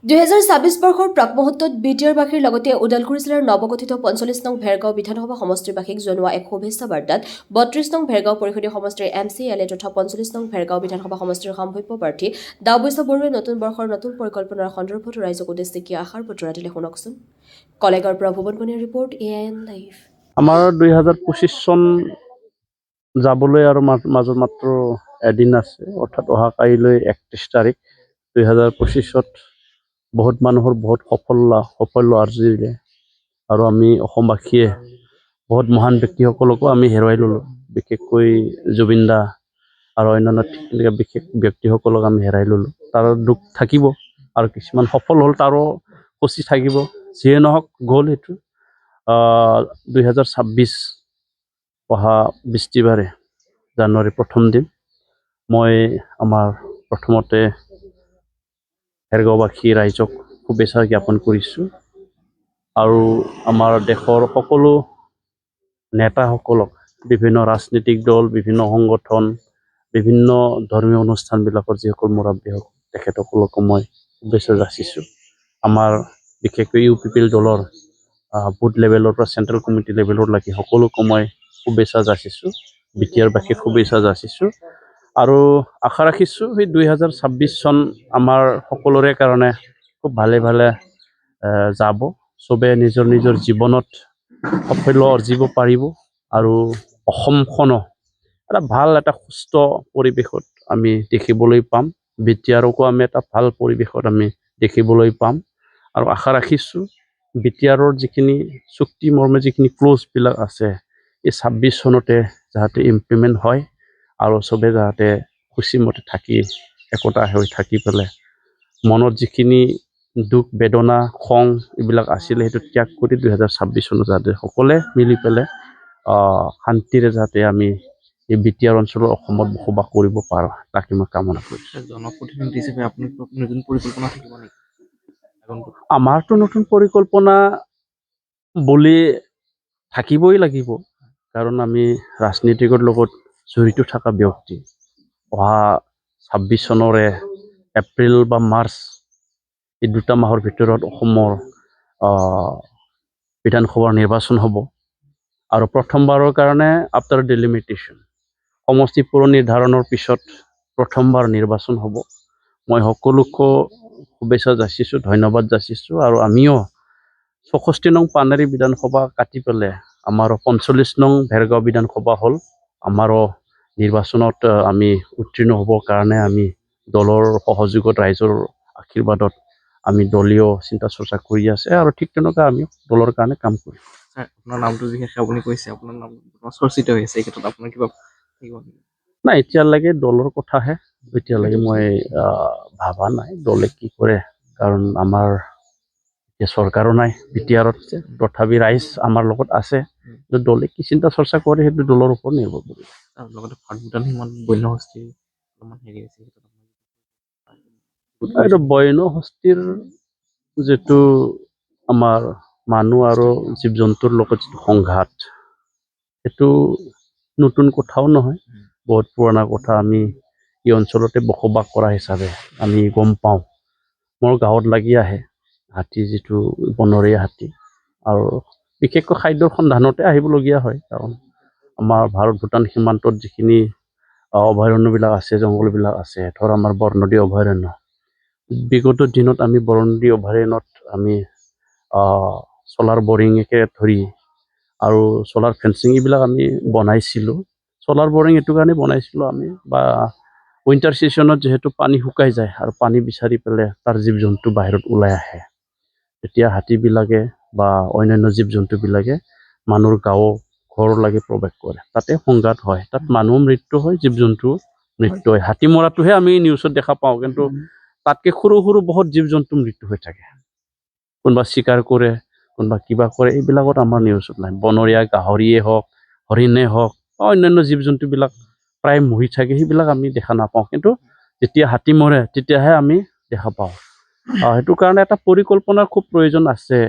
2026 বৰ্ষৰ প্ৰাক মুহূৰ্তত বিটিআৰ বাসীৰ লগতে ওদালগুৰি জিলাৰ নৱগঠিত 45 নং ভেৰগাঁও বিধানসভা সমষ্টিৰ বাসীক জনোৱা এক শুভেচ্ছা বাৰ্তাত 32 নং ভেৰগাঁও পৰিষদীয় সমষ্টিৰ MCLA তথা 45 নং ভেৰগাঁও বিধানসভা সমষ্টিৰ সম্ভাৱ্য প্ৰাৰ্থী দাওবৈশ্য বৰুৱাই নতুন বৰ্ষৰ নতুন পৰিকল্পনাৰ সন্দৰ্ভত ৰাইজক উদ্দেশ্যি কি আশাৰ বতৰা দিলে শুনকচোন। কলেগাঁৱৰ পৰা ভুৱন বনিয়াৰ ৰিপৰ্ট AIN লাইভ। আমাৰ 2025 চন যাবলৈ আৰু মাজত মাত্ৰ এদিন আছে, অৰ্থাৎ অহা কাইলৈ 31 তাৰিখ 2025ত বহুত মানুহৰ বহুত সাফল্য আৰ্জিলে আৰু আমি অসমবাসীয়ে বহুত মহান ব্যক্তিসকলকো আমি হেৰুৱাই ল'লোঁ, বিশেষকৈ জুবিন দা আৰু অন্যান্য তেনেকুৱা বিশেষ ব্যক্তিসকলক আমি হেৰাই ল'লোঁ। তাৰ দুখ থাকিব আৰু কিছুমান সফল হ'ল তাৰো খুচি থাকিব, যিয়ে নহওক গ'ল সেইটো। 2026 অহা বৃষ্টিবাৰে জানুৱাৰী প্ৰথম দিন মই আমাৰ প্ৰথমতে ভেৰগাঁওবাসী ৰাইজক শুভেচ্ছা জ্ঞাপন কৰিছোঁ আৰু আমাৰ দেশৰ সকলো নেতাসকলক, বিভিন্ন ৰাজনৈতিক দল, বিভিন্ন সংগঠন, বিভিন্ন ধৰ্মীয় অনুষ্ঠানবিলাকৰ যিসকল মুৰব্বী হওক তেখেতসকলকো মই শুভেচ্ছা যাচিছোঁ। আমাৰ বিশেষকৈ UPPL দলৰ বুথ লেভেলৰ পৰা চেণ্ট্ৰেল কমিটি লেভেলৰ লাগি সকলোকে মই শুভেচ্ছা যাচিছোঁ, বিটিআৰ বাসীক শুভেচ্ছা যাচিছোঁ আৰু আশা ৰাখিছোঁ সেই 2026 চন আমাৰ সকলোৰে কাৰণে খুব ভালে যাব। চবে নিজৰ নিজৰ জীৱনত সাফল্য অৰ্জিব পাৰিব আৰু অসমখনো এটা সুস্থ পৰিৱেশত আমি দেখিবলৈ পাম। বিটিআৰকো আমি এটা ভাল পৰিৱেশত আমি দেখিবলৈ পাম আৰু আশা ৰাখিছোঁ বিটিআৰৰ যিখিনি চুক্তি মৰ্মে যিখিনি ক্ল'জবিলাক আছে এই 26 চনতে যাতে ইমপ্লিমেণ্ট হয় আৰু চবে যাতে খুচিমতে থাকি একতা হৈ থাকি পেলাই মনত যিখিনি দুখ বেদনা খং এইবিলাক আছিলে সেইটো ত্যাগ কৰি 2026 চনত যাতে সকলোৱে মিলি পেলাই শান্তিৰে যাতে আমি এই বিটিআৰ অঞ্চলৰ অসমত বসবাস কৰিব পাৰোঁ, তাকে মই কামনা কৰিছোঁ। জনপ্ৰতিনিধি হিচাপে আপোনাৰ নতুন পৰিকল্পনা থাকিব নেকি? আমাৰতো নতুন পৰিকল্পনা বুলি থাকিবই লাগিব, কাৰণ আমি ৰাজনীতিকৰ লগত জড়িত থকা ব্যক্তি। অহা 26 চনৰে এপ্ৰিল বা মাৰ্চ এই 2 মাহৰ ভিতৰত অসমৰ বিধানসভাৰ নিৰ্বাচন হ'ব আৰু প্ৰথমবাৰৰ কাৰণে আফটাৰ ডিলিমিটেশ্যন সমষ্টি পুৰ নিৰ্ধাৰণৰ পিছত প্ৰথমবাৰ নিৰ্বাচন হ'ব। মই সকলোকে শুভেচ্ছা যাচিছোঁ, ধন্যবাদ যাচিছোঁ আৰু আমিও 64 নং পানেৰী বিধানসভা কাটি পেলাই আমাৰো 45 নং ভেৰগাঁও বিধানসভা হ'ল। আমাৰো নিৰ্বাচনত আমি উত্তীৰ্ণ হ'বৰ কাৰণে আমি দলৰ সহযোগত, ৰাইজৰ আশীৰ্বাদত আমি দলীয় চিন্তা চৰ্চা কৰি আছে আৰু ঠিক তেনেকুৱা আমি দলৰ কাৰণে কাম কৰিম। আপোনাৰ নামটো বিশেষকৈ আপুনি কৈছে, আপোনাৰ নাম চৰ্চিত হৈ আছে, এই ক্ষেত্ৰত আপোনাৰ কিবা থাকিব নেকি? নাই, এতিয়ালৈকে দলৰ কথাহে, এতিয়ালৈকে মই ভাবা নাই দলে কি কৰে, কাৰণ আমাৰ এতিয়া চৰকাৰো নাই বিটিআৰত, তথাপি ৰাইজ আমাৰ লগত আছে। দলে কি চিন্তা চৰ্চা কৰে সেইটো দলৰ ওপৰত নিৰ্ভৰ কৰিব। আৰু লগতে ভাৰত ভূটান সীমান্ত বন্যহস্তীৰ অলপমান হেৰি আছে, এইটো বন্যহস্তীৰ যিটো আমাৰ মানুহ আৰু জীৱ জন্তুৰ লগত যিটো সংঘাত, সেইটো নতুন কথাও নহয়, বহুত পুৰণা কথা। আমি এই অঞ্চলতে বসবাস কৰা হিচাপে আমি গম পাওঁ। মোৰ গাঁৱত লাগি আহে হাতী, যিটো বনৰীয়া হাতী, আৰু বিশেষকৈ খাদ্যৰ সন্ধানতে আহিবলগীয়া হয়, কাৰণ আমাৰ ভাৰত ভূটান সীমান্তত যিখিনি অভয়াৰণ্যবিলাক আছে, জংঘলবিলাক আছে, ধৰ আমাৰ বৰনদী অভয়াৰণ্য, বিগত দিনত আমি বৰনদী অভয়াৰণ্যত আমি চলাৰ বৰিঙকে ধৰি আৰু চলাৰ ফেঞ্চিং এইবিলাক আমি বনাইছিলোঁ। চলাৰ বৰিং এইটো কাৰণে বনাইছিলোঁ আমি, বা উইণ্টাৰ ছিজনত যিহেতু পানী শুকাই যায় আৰু পানী বিচাৰি পেলাই তাৰ জীৱ জন্তু বাহিৰত ওলাই আহে, তেতিয়া হাতীবিলাকে বা অন্যান্য জীৱ জন্তুবিলাকে মানুহৰ গাঁও ঘৰলৈকে প্ৰৱেশ কৰে, তাতে সংঘাত হয়, তাত মানুহ মৃত্যু হয়, জীৱ জন্তু মৃত্যু হয়। হাতী মৰাটোহে আমি নিউজত দেখা পাওঁ, কিন্তু তাতকৈ সৰু সৰু বহুত জীৱ জন্তু মৃত্যু হৈ থাকে। কোনোবা চিকাৰ কৰে, কোনোবা কিবা কৰে, এইবিলাকত আমাৰ নিউজত নাই। বনৰীয়া গাহৰিয়ে হওক, হৰিণে হওক, অন্যান্য জীৱ জন্তুবিলাক প্ৰায় মৰি থাকে, সেইবিলাক আমি দেখা নাপাওঁ, কিন্তু যেতিয়া হাতী মৰে তেতিয়াহে আমি দেখা পাওঁ। সেইটো কাৰণে এটা পৰিকল্পনাৰ খুব প্ৰয়োজন আছে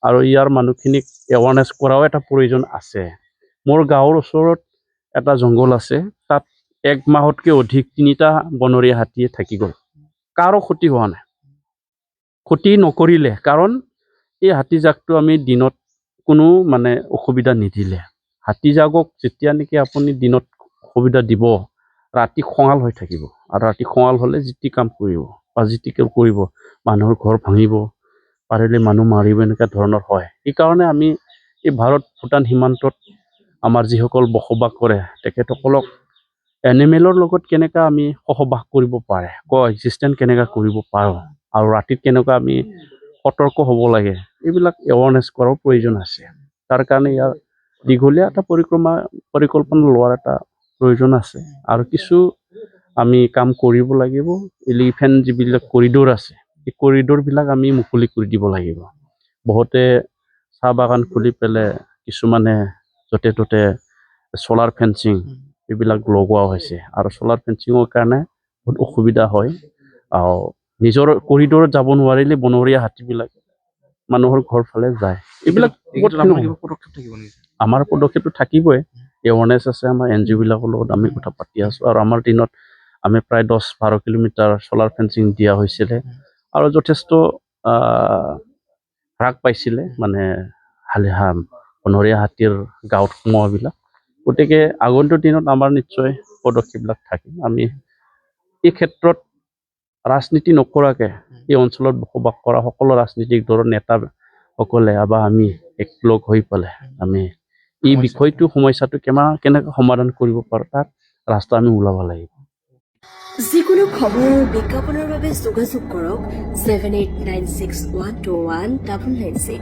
আৰু ইয়াৰ মানুহখিনিক এৱাৰনেছ কৰাও এটা প্ৰয়োজন আছে। মোৰ গাঁৱৰ ওচৰত এটা জংঘল আছে, তাত 1 মাহতকৈ অধিক 3টা বনৰীয়া হাতীয়ে থাকি গ'ল, কাৰো ক্ষতি হোৱা নাই। ক্ষতি নকৰিলে, কাৰণ এই হাতীজাকটো আমি দিনত কোনো মানে অসুবিধা নিদিলে। হাতীজাকক যেতিয়া নেকি আপুনি দিনত অসুবিধা দিব, ৰাতি খঙাল হৈ থাকিব, আৰু ৰাতি খঙাল হ'লে যি কাম কৰিব বা যি কৰিব, মানুহৰ ঘৰ ভাঙিব, পাৰিলে মানুহ মাৰিব, এনেকুৱা ধৰণৰ হয়। সেইকাৰণে আমি এই ভাৰত ভূটান সীমান্তত আমাৰ যিসকল বসবাস কৰে তেখেতসকলক এনিমেলৰ লগত কেনেকৈ আমি সহবাস কৰিব পাৰে, এক্সিষ্টেণ্ট কেনেকৈ কৰিব পাৰোঁ, আৰু ৰাতিত কেনেকৈ আমি সতৰ্ক হ'ব লাগে, এইবিলাক এৱাৰনেছ কৰাৰ প্ৰয়োজন আছে। তাৰ কাৰণে ইয়াৰ দীঘলীয়া এটা পৰিকল্পনা লোৱাৰ এটা প্ৰয়োজন আছে, আৰু কিছু আমি কাম কৰিব লাগিব। এলিফেণ্ট যিবিলাক কৰিডৰ আছে, এই কৰিডৰবিলাক আমি মুকলি কৰি দিব লাগিব। বহুতে চাহ বাগান খুলি পেলাই কিছুমানে য'তে ত'তে চ'লাৰ ফেঞ্চিং এইবিলাক লগোৱা হৈছে, আৰু চ'লাৰ ফেঞ্চিঙৰ কাৰণে বহুত অসুবিধা হয়। নিজৰ কৰিডৰত যাব নোৱাৰিলে বনৰীয়া হাতীবিলাক মানুহৰ ঘৰ ফালে যায়। এইবিলাক আপোনাৰ কিবা পদক্ষেপ থাকিব নেকি? আমাৰ পদক্ষেপটো থাকিবই। এৱাৰনেছ আছে, আমাৰ NGO বিলাকৰ লগত আমি কথা পাতি আছোঁ, আৰু আমাৰ দিনত আমি প্ৰায় 10-12 কিলোমিটাৰ চ'লাৰ ফেঞ্চিং দিয়া হৈছিলে, আৰু যথেষ্ট হ্ৰাস পাইছিলে মানে বনৰীয়া হাতীৰ গাঁৱত সোমোৱাবিলাক। গতিকে আগন্তুক দিনত আমাৰ নিশ্চয় পদক্ষেপবিলাক থাকিম। আমি এই ক্ষেত্ৰত ৰাজনীতি নকৰাকৈ এই অঞ্চলত বসবাস কৰা সকলো ৰাজনীতিক দলৰ নেতাসকলে বা আমি একলগ হৈ পেলাই আমি এই বিষয়টো সমস্যাটো কেনেকৈ সমাধান কৰিব পাৰোঁ, তাত ৰাস্তা আমি ওলাব লাগিব। যিকোনো খবৰ আৰু বিজ্ঞাপনৰ বাবে যোগাযোগ কৰক 7896121996।